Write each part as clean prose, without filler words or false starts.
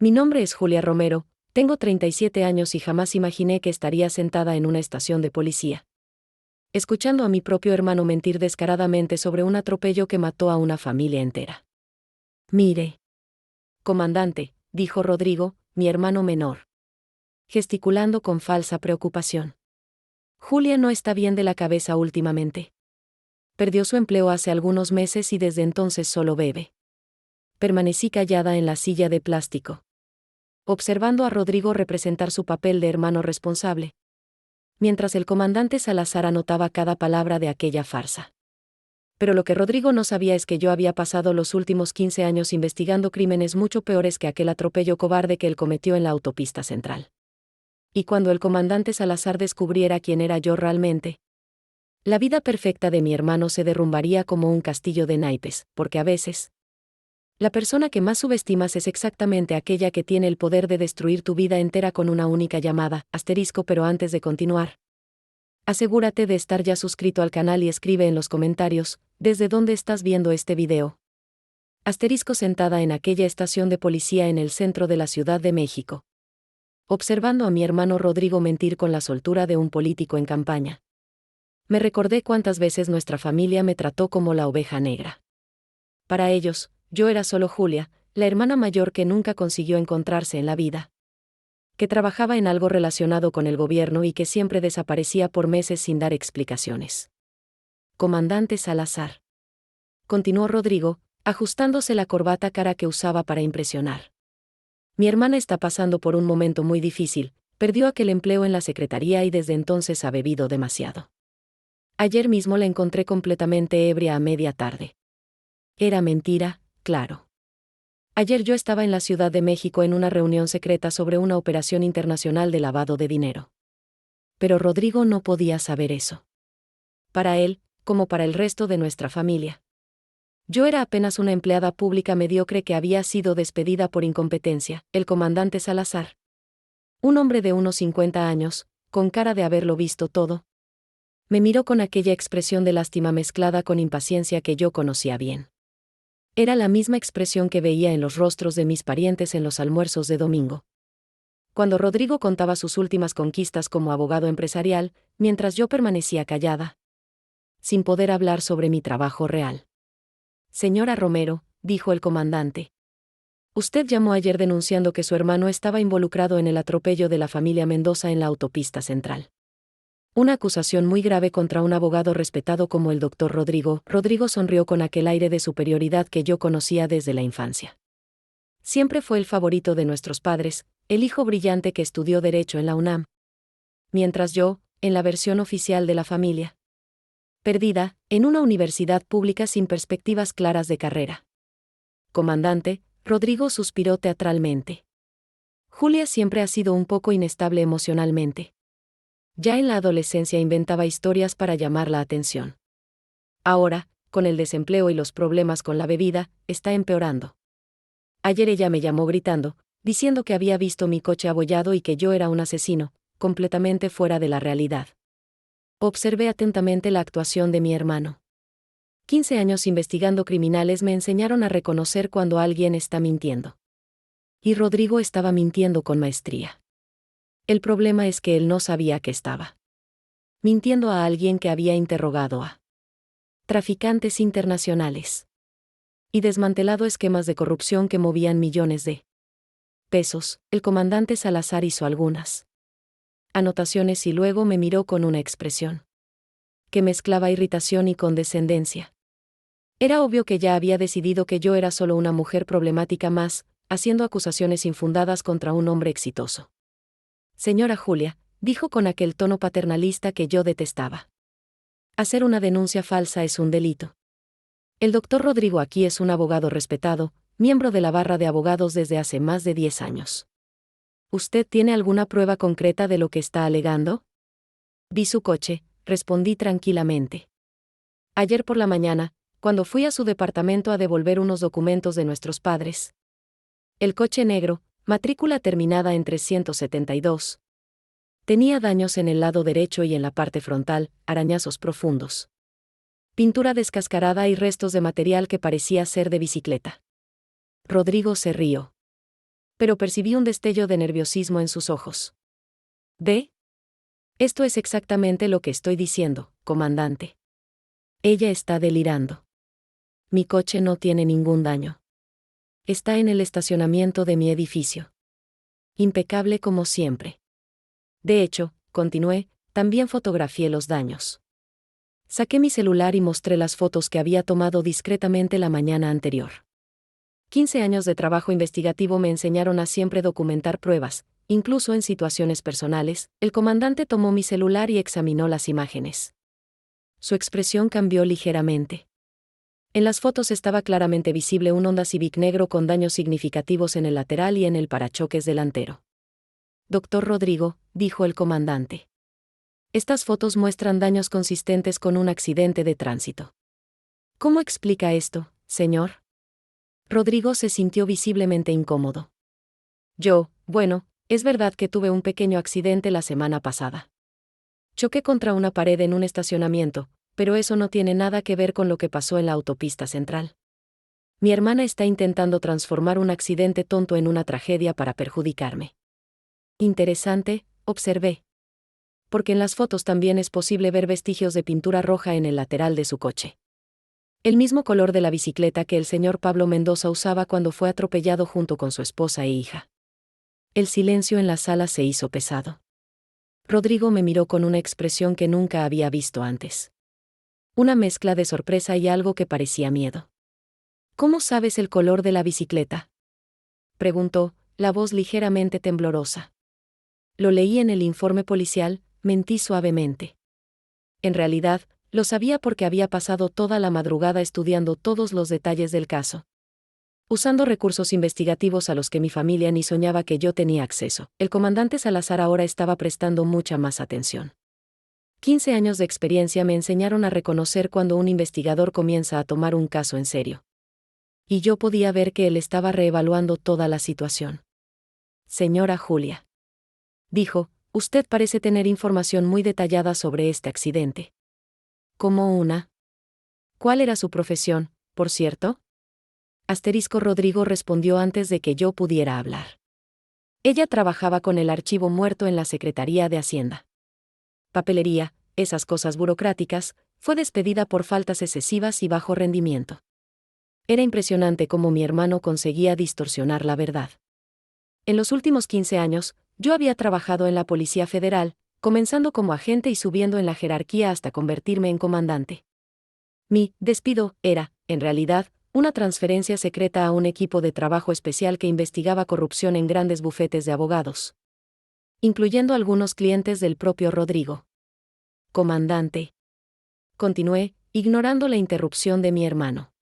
Mi nombre es Julia Romero, tengo 37 años y jamás imaginé que estaría sentada en una estación de policía, escuchando a mi propio hermano mentir descaradamente sobre un atropello que mató a una familia entera. Mire, comandante, dijo Rodrigo, mi hermano menor, gesticulando con falsa preocupación. Julia no está bien de la cabeza últimamente. Perdió su empleo hace algunos meses y desde entonces solo bebe. Permanecí callada en la silla de plástico, observando a Rodrigo representar su papel de hermano responsable, mientras el comandante Salazar anotaba cada palabra de aquella farsa. Pero lo que Rodrigo no sabía es que yo había pasado los últimos 15 años investigando crímenes mucho peores que aquel atropello cobarde que él cometió en la autopista central. Y cuando el comandante Salazar descubriera quién era yo realmente, la vida perfecta de mi hermano se derrumbaría como un castillo de naipes, porque a veces, la persona que más subestimas es exactamente aquella que tiene el poder de destruir tu vida entera con una única llamada, asterisco. Pero antes de continuar, asegúrate de estar ya suscrito al canal y escribe en los comentarios, ¿desde dónde estás viendo este video? Asterisco. Sentada en aquella estación de policía en el centro de la Ciudad de México, observando a mi hermano Rodrigo mentir con la soltura de un político en campaña, me recordé cuántas veces nuestra familia me trató como la oveja negra. Para ellos, yo era solo Julia, la hermana mayor que nunca consiguió encontrarse en la vida, que trabajaba en algo relacionado con el gobierno y que siempre desaparecía por meses sin dar explicaciones. Comandante Salazar, continuó Rodrigo, ajustándose la corbata cara que usaba para impresionar. Mi hermana está pasando por un momento muy difícil, perdió aquel empleo en la secretaría y desde entonces ha bebido demasiado. Ayer mismo la encontré completamente ebria a media tarde. Era mentira, claro. Ayer yo estaba en la Ciudad de México en una reunión secreta sobre una operación internacional de lavado de dinero. Pero Rodrigo no podía saber eso. Para él, como para el resto de nuestra familia, yo era apenas una empleada pública mediocre que había sido despedida por incompetencia. El comandante Salazar, un hombre de unos 50 años, con cara de haberlo visto todo, me miró con aquella expresión de lástima mezclada con impaciencia que yo conocía bien. Era la misma expresión que veía en los rostros de mis parientes en los almuerzos de domingo, cuando Rodrigo contaba sus últimas conquistas como abogado empresarial, mientras yo permanecía callada, sin poder hablar sobre mi trabajo real. Señora Romero, dijo el comandante, usted llamó ayer denunciando que su hermano estaba involucrado en el atropello de la familia Mendoza en la autopista central. Una acusación muy grave contra un abogado respetado como el doctor Rodrigo. Rodrigo sonrió con aquel aire de superioridad que yo conocía desde la infancia. Siempre fue el favorito de nuestros padres, el hijo brillante que estudió Derecho en la UNAM. Mientras yo, en la versión oficial de la familia, perdida, en una universidad pública sin perspectivas claras de carrera. Comandante, Rodrigo suspiró teatralmente. Julia siempre ha sido un poco inestable emocionalmente. Ya en la adolescencia inventaba historias para llamar la atención. Ahora, con el desempleo y los problemas con la bebida, está empeorando. Ayer ella me llamó gritando, diciendo que había visto mi coche abollado y que yo era un asesino, completamente fuera de la realidad. Observé atentamente la actuación de mi hermano. 15 años investigando criminales me enseñaron a reconocer cuando alguien está mintiendo. Y Rodrigo estaba mintiendo con maestría. El problema es que él no sabía que estaba mintiendo a alguien que había interrogado a traficantes internacionales y desmantelado esquemas de corrupción que movían millones de pesos. El comandante Salazar hizo algunas anotaciones y luego me miró con una expresión que mezclaba irritación y condescendencia. Era obvio que ya había decidido que yo era solo una mujer problemática más, haciendo acusaciones infundadas contra un hombre exitoso. Señora Julia, dijo con aquel tono paternalista que yo detestaba. Hacer una denuncia falsa es un delito. El doctor Rodrigo aquí es un abogado respetado, miembro de la barra de abogados desde hace más de 10 años. ¿Usted tiene alguna prueba concreta de lo que está alegando? Vi su coche, respondí tranquilamente. Ayer por la mañana, cuando fui a su departamento a devolver unos documentos de nuestros padres. El coche negro, matrícula terminada en 372. Tenía daños en el lado derecho y en la parte frontal, arañazos profundos, pintura descascarada y restos de material que parecía ser de bicicleta. Rodrigo se rió. pero percibí un destello de nerviosismo en sus ojos. ¿Ve? Esto es exactamente lo que estoy diciendo, comandante. Ella está delirando. Mi coche no tiene ningún daño. Está en el estacionamiento de mi edificio. Impecable como siempre. De hecho, continué, también fotografié los daños. Saqué mi celular y mostré las fotos que había tomado discretamente la mañana anterior. 15 años de trabajo investigativo me enseñaron a siempre documentar pruebas, incluso en situaciones personales. El comandante tomó mi celular y examinó las imágenes. Su expresión cambió ligeramente. En las fotos estaba claramente visible un Honda Civic negro con daños significativos en el lateral y en el parachoques delantero. Doctor Rodrigo, dijo el comandante. Estas fotos muestran daños consistentes con un accidente de tránsito. ¿Cómo explica esto, señor? Rodrigo se sintió visiblemente incómodo. Bueno, es verdad que tuve un pequeño accidente la semana pasada. Choqué contra una pared en un estacionamiento, pero eso no tiene nada que ver con lo que pasó en la autopista central. Mi hermana está intentando transformar un accidente tonto en una tragedia para perjudicarme. Interesante, observé. Porque en las fotos también es posible ver vestigios de pintura roja en el lateral de su coche. El mismo color de la bicicleta que el señor Pablo Mendoza usaba cuando fue atropellado junto con su esposa e hija. El silencio en la sala se hizo pesado. Rodrigo me miró con una expresión que nunca había visto antes. Una mezcla de sorpresa y algo que parecía miedo. ¿Cómo sabes el color de la bicicleta?, preguntó, la voz ligeramente temblorosa. Lo leí en el informe policial, mentí suavemente. En realidad, lo sabía porque había pasado toda la madrugada estudiando todos los detalles del caso. Usando recursos investigativos a los que mi familia ni soñaba que yo tenía acceso, el comandante Salazar ahora estaba prestando mucha más atención. 15 años de experiencia me enseñaron a reconocer cuando un investigador comienza a tomar un caso en serio. Y yo podía ver que él estaba reevaluando toda la situación. Señora Julia, dijo, usted parece tener información muy detallada sobre este accidente. ¿Cómo una? ¿Cuál era su profesión, por cierto? Rodrigo respondió antes de que yo pudiera hablar. Ella trabajaba con el archivo muerto en la Secretaría de Hacienda. Papelería, esas cosas burocráticas, fue despedida por faltas excesivas y bajo rendimiento. Era impresionante cómo mi hermano conseguía distorsionar la verdad. En los últimos 15 años, yo había trabajado en la Policía Federal, comenzando como agente y subiendo en la jerarquía hasta convertirme en comandante. Mi despido era, en realidad, una transferencia secreta a un equipo de trabajo especial que investigaba corrupción en grandes bufetes de abogados, incluyendo algunos clientes del propio Rodrigo. Comandante, continué, ignorando la interrupción de mi hermano.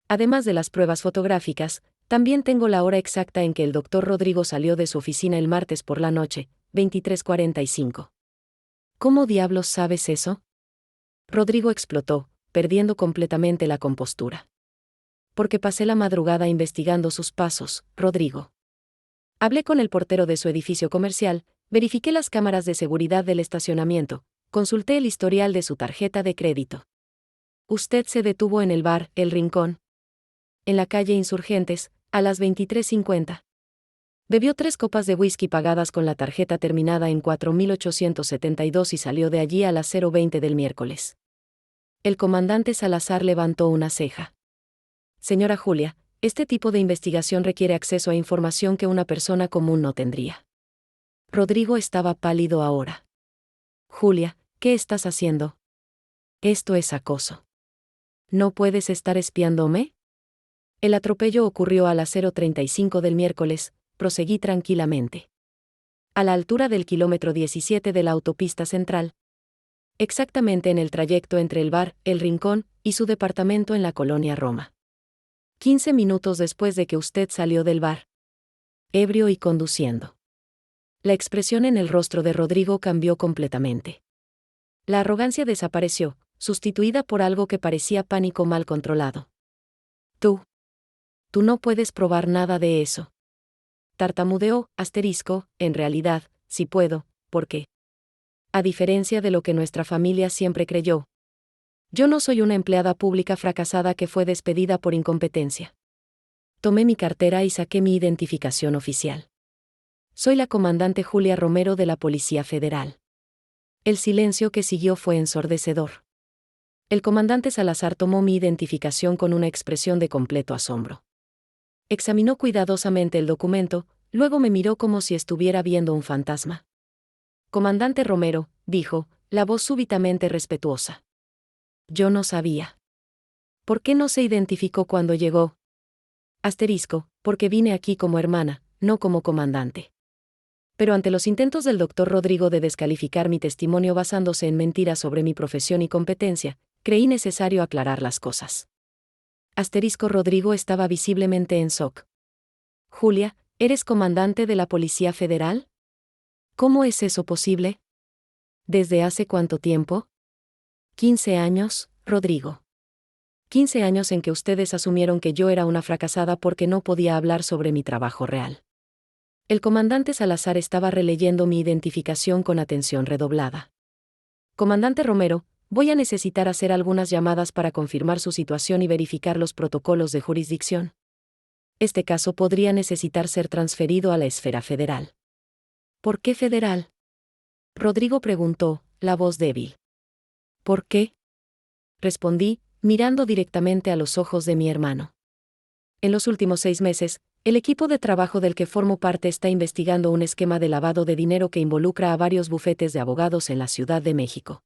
Además de las pruebas fotográficas, también tengo la hora exacta en que el doctor Rodrigo salió de su oficina el martes por la noche, 23:45. ¿Cómo diablos sabes eso? Rodrigo explotó, perdiendo completamente la compostura. Porque pasé la madrugada investigando sus pasos, Rodrigo. Hablé con el portero de su edificio comercial, verifiqué las cámaras de seguridad del estacionamiento, consulté el historial de su tarjeta de crédito. Usted se detuvo en el bar El Rincón, en la calle Insurgentes, a las 23:50. Bebió 3 copas de whisky pagadas con la tarjeta terminada en 4872 y salió de allí a las 0:20 del miércoles. El comandante Salazar levantó una ceja. Señora Julia, este tipo de investigación requiere acceso a información que una persona común no tendría. Rodrigo estaba pálido ahora. Julia, ¿qué estás haciendo? Esto es acoso. ¿No puedes estar espiándome? El atropello ocurrió a las 0:35 del miércoles, proseguí tranquilamente. A la altura del kilómetro 17 de la autopista central. Exactamente en el trayecto entre el bar El Rincón y su departamento en la colonia Roma. 15 minutos después de que usted salió del bar. Ebrio y conduciendo. La expresión en el rostro de Rodrigo cambió completamente. La arrogancia desapareció, sustituida por algo que parecía pánico mal controlado. Tú no puedes probar nada de eso. Tartamudeó, en realidad, sí puedo, porque, a diferencia de lo que nuestra familia siempre creyó, yo no soy una empleada pública fracasada que fue despedida por incompetencia. Tomé mi cartera y saqué mi identificación oficial. Soy la comandante Julia Romero de la Policía Federal. El silencio que siguió fue ensordecedor. El comandante Salazar tomó mi identificación con una expresión de completo asombro. Examinó cuidadosamente el documento, luego me miró como si estuviera viendo un fantasma. Comandante Romero, dijo, la voz súbitamente respetuosa. Yo no sabía. ¿Por qué no se identificó cuando llegó? Asterisco, porque vine aquí como hermana, no como comandante. Pero ante los intentos del doctor Rodrigo de descalificar mi testimonio basándose en mentiras sobre mi profesión y competencia, creí necesario aclarar las cosas. Asterisco Rodrigo estaba visiblemente en shock. Julia, ¿eres comandante de la Policía Federal? ¿Cómo es eso posible? ¿Desde hace cuánto tiempo? 15 años, Rodrigo. 15 años en que ustedes asumieron que yo era una fracasada porque no podía hablar sobre mi trabajo real. El comandante Salazar estaba releyendo mi identificación con atención redoblada. Comandante Romero, voy a necesitar hacer algunas llamadas para confirmar su situación y verificar los protocolos de jurisdicción. Este caso podría necesitar ser transferido a la esfera federal. ¿Por qué federal? Rodrigo preguntó, la voz débil. ¿Por qué? Respondí, mirando directamente a los ojos de mi hermano. En los últimos 6 meses, el equipo de trabajo del que formo parte está investigando un esquema de lavado de dinero que involucra a varios bufetes de abogados en la Ciudad de México.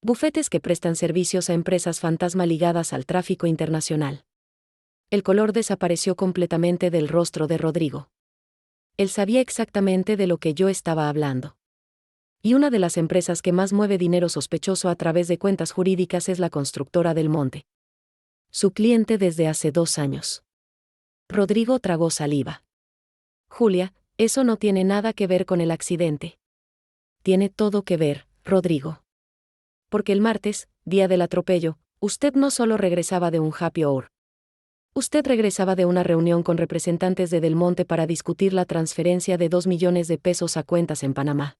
Bufetes que prestan servicios a empresas fantasma ligadas al tráfico internacional. El color desapareció completamente del rostro de Rodrigo. Él sabía exactamente de lo que yo estaba hablando. Y una de las empresas que más mueve dinero sospechoso a través de cuentas jurídicas es la constructora Del Monte. Su cliente desde hace 2 años. Rodrigo tragó saliva. Julia, eso no tiene nada que ver con el accidente. Tiene todo que ver, Rodrigo. Porque el martes, día del atropello, usted no solo regresaba de un happy hour. Usted regresaba de una reunión con representantes de Del Monte para discutir la transferencia de 2 millones de pesos a cuentas en Panamá.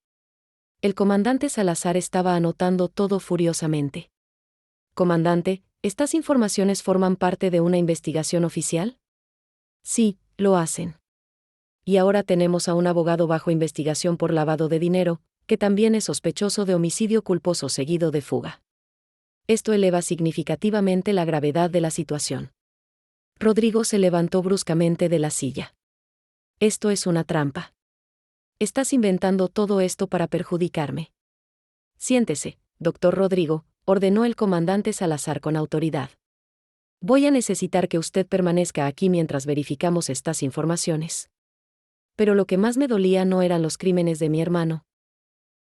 El comandante Salazar estaba anotando todo furiosamente. Comandante, ¿estas informaciones forman parte de una investigación oficial? Sí, lo hacen. Y ahora tenemos a un abogado bajo investigación por lavado de dinero, que también es sospechoso de homicidio culposo seguido de fuga. Esto eleva significativamente la gravedad de la situación. Rodrigo se levantó bruscamente de la silla. Esto es una trampa. Estás inventando todo esto para perjudicarme. Siéntese, doctor Rodrigo, ordenó el comandante Salazar con autoridad. Voy a necesitar que usted permanezca aquí mientras verificamos estas informaciones. Pero lo que más me dolía no eran los crímenes de mi hermano.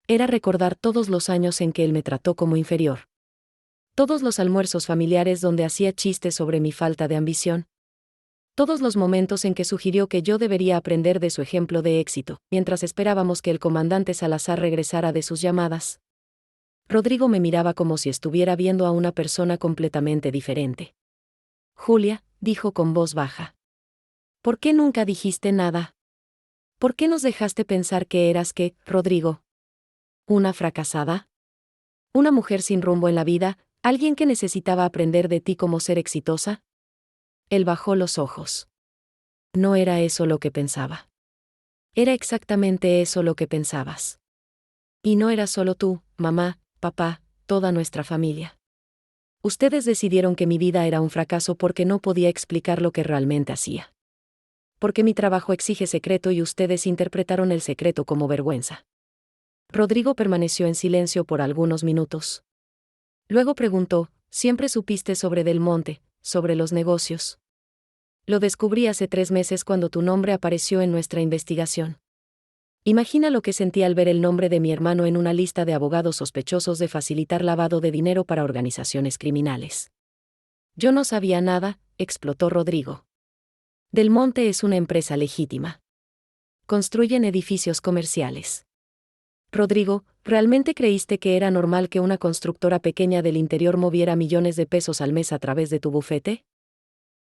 Era recordar todos los años en que él me trató como inferior. Todos los almuerzos familiares donde hacía chistes sobre mi falta de ambición. Todos los momentos en que sugirió que yo debería aprender de su ejemplo de éxito, mientras esperábamos que el comandante Salazar regresara de sus llamadas. Rodrigo me miraba como si estuviera viendo a una persona completamente diferente. Julia, dijo con voz baja. ¿Por qué nunca dijiste nada? ¿Por qué nos dejaste pensar que eras qué, Rodrigo? ¿Una fracasada? ¿Una mujer sin rumbo en la vida, alguien que necesitaba aprender de ti cómo ser exitosa? Él bajó los ojos. No era eso lo que pensaba. Era exactamente eso lo que pensabas. Y no era solo tú, mamá, papá, toda nuestra familia. Ustedes decidieron que mi vida era un fracaso porque no podía explicar lo que realmente hacía. Porque mi trabajo exige secreto y ustedes interpretaron el secreto como vergüenza. Rodrigo permaneció en silencio por algunos minutos. Luego preguntó, ¿siempre supiste sobre Del Monte, sobre los negocios? Lo descubrí hace 3 meses cuando tu nombre apareció en nuestra investigación. Imagina lo que sentí al ver el nombre de mi hermano en una lista de abogados sospechosos de facilitar lavado de dinero para organizaciones criminales. Yo no sabía nada, explotó Rodrigo. Del Monte es una empresa legítima. Construyen edificios comerciales. Rodrigo, ¿realmente creíste que era normal que una constructora pequeña del interior moviera millones de pesos al mes a través de tu bufete?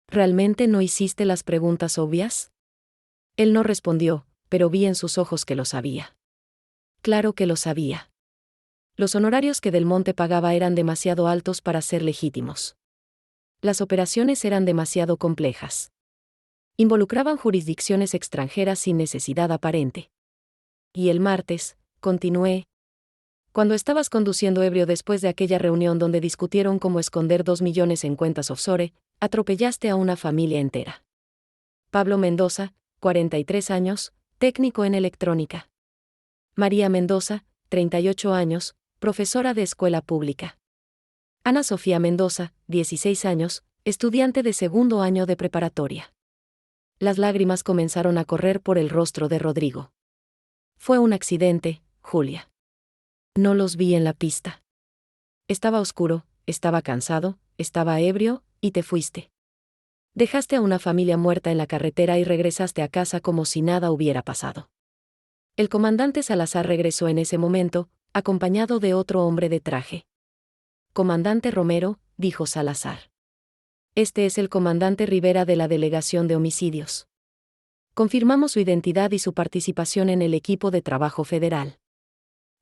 ¿Realmente no hiciste las preguntas obvias? Él no respondió, pero vi en sus ojos que lo sabía. Claro que lo sabía. Los honorarios que Del Monte pagaba eran demasiado altos para ser legítimos. Las operaciones eran demasiado complejas. Involucraban jurisdicciones extranjeras sin necesidad aparente. Y el martes, continué. Cuando estabas conduciendo ebrio después de aquella reunión donde discutieron cómo esconder 2 millones en cuentas offshore, atropellaste a una familia entera. Pablo Mendoza, 43 años, técnico en electrónica. María Mendoza, 38 años, profesora de escuela pública. Ana Sofía Mendoza, 16 años, estudiante de segundo año de preparatoria. Las lágrimas comenzaron a correr por el rostro de Rodrigo. Fue un accidente, Julia. No los vi en la pista. Estaba oscuro, estaba cansado, estaba ebrio, y te fuiste. Dejaste a una familia muerta en la carretera y regresaste a casa como si nada hubiera pasado. El comandante Salazar regresó en ese momento, acompañado de otro hombre de traje. Comandante Romero, dijo Salazar. Este es el comandante Rivera de la Delegación de Homicidios. Confirmamos su identidad y su participación en el equipo de trabajo federal.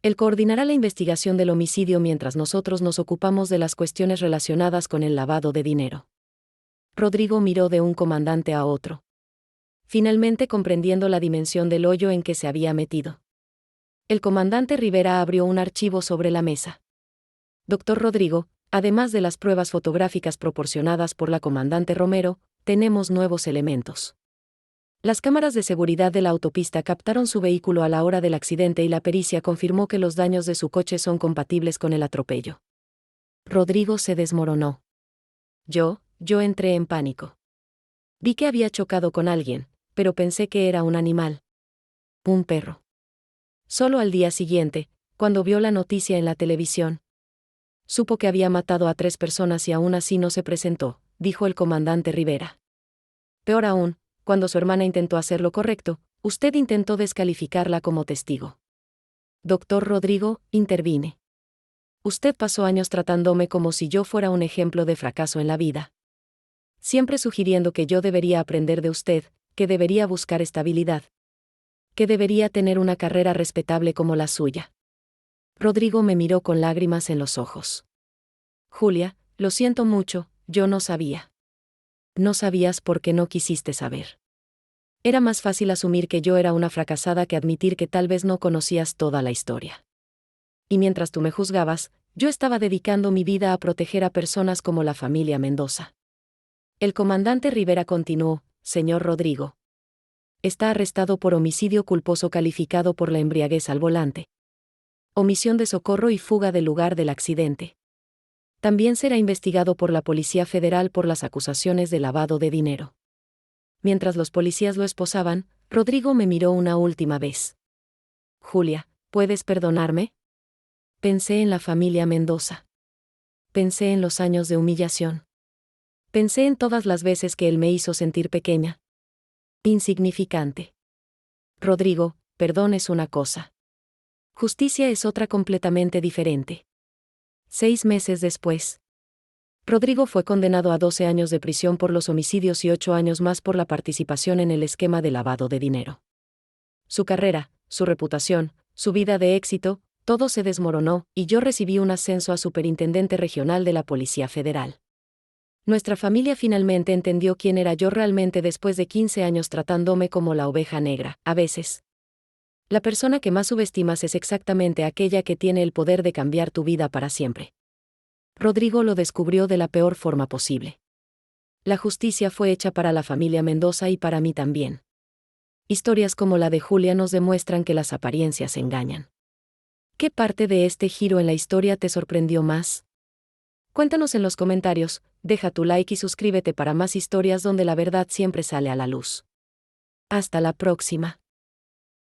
Él coordinará la investigación del homicidio mientras nosotros nos ocupamos de las cuestiones relacionadas con el lavado de dinero. Rodrigo miró de un comandante a otro. Finalmente comprendiendo la dimensión del hoyo en que se había metido. El comandante Rivera abrió un archivo sobre la mesa. Doctor Rodrigo, además de las pruebas fotográficas proporcionadas por la comandante Romero, tenemos nuevos elementos. Las cámaras de seguridad de la autopista captaron su vehículo a la hora del accidente y la pericia confirmó que los daños de su coche son compatibles con el atropello. Rodrigo se desmoronó. Yo entré en pánico. Vi que había chocado con alguien, pero pensé que era un animal. Un perro. Solo al día siguiente, cuando vio la noticia en la televisión, supo que había matado a 3 personas y aún así no se presentó, dijo el comandante Rivera. Peor aún, cuando su hermana intentó hacer lo correcto, usted intentó descalificarla como testigo. Doctor Rodrigo, intervine. Usted pasó años tratándome como si yo fuera un ejemplo de fracaso en la vida. Siempre sugiriendo que yo debería aprender de usted, que debería buscar estabilidad. Que debería tener una carrera respetable como la suya. Rodrigo me miró con lágrimas en los ojos. Julia, lo siento mucho, yo no sabía. No sabías porque no quisiste saber. Era más fácil asumir que yo era una fracasada que admitir que tal vez no conocías toda la historia. Y mientras tú me juzgabas, yo estaba dedicando mi vida a proteger a personas como la familia Mendoza. El comandante Rivera continuó, señor Rodrigo. Está arrestado por homicidio culposo calificado por la embriaguez al volante. Omisión de socorro y fuga del lugar del accidente. También será investigado por la Policía Federal por las acusaciones de lavado de dinero. Mientras los policías lo esposaban, Rodrigo me miró una última vez. Julia, ¿puedes perdonarme? Pensé en la familia Mendoza. Pensé en los años de humillación. Pensé en todas las veces que él me hizo sentir pequeña. Insignificante. Rodrigo, perdón es una cosa. Justicia es otra completamente diferente. 6 meses después. Rodrigo fue condenado a 12 años de prisión por los homicidios y 8 años más por la participación en el esquema de lavado de dinero. Su carrera, su reputación, su vida de éxito, todo se desmoronó, y yo recibí un ascenso a superintendente regional de la Policía Federal. Nuestra familia finalmente entendió quién era yo realmente después de 15 años tratándome como la oveja negra, a veces. La persona que más subestimas es exactamente aquella que tiene el poder de cambiar tu vida para siempre. Rodrigo lo descubrió de la peor forma posible. La justicia fue hecha para la familia Mendoza y para mí también. Historias como la de Julia nos demuestran que las apariencias engañan. ¿Qué parte de este giro en la historia te sorprendió más? Cuéntanos en los comentarios, deja tu like y suscríbete para más historias donde la verdad siempre sale a la luz. Hasta la próxima.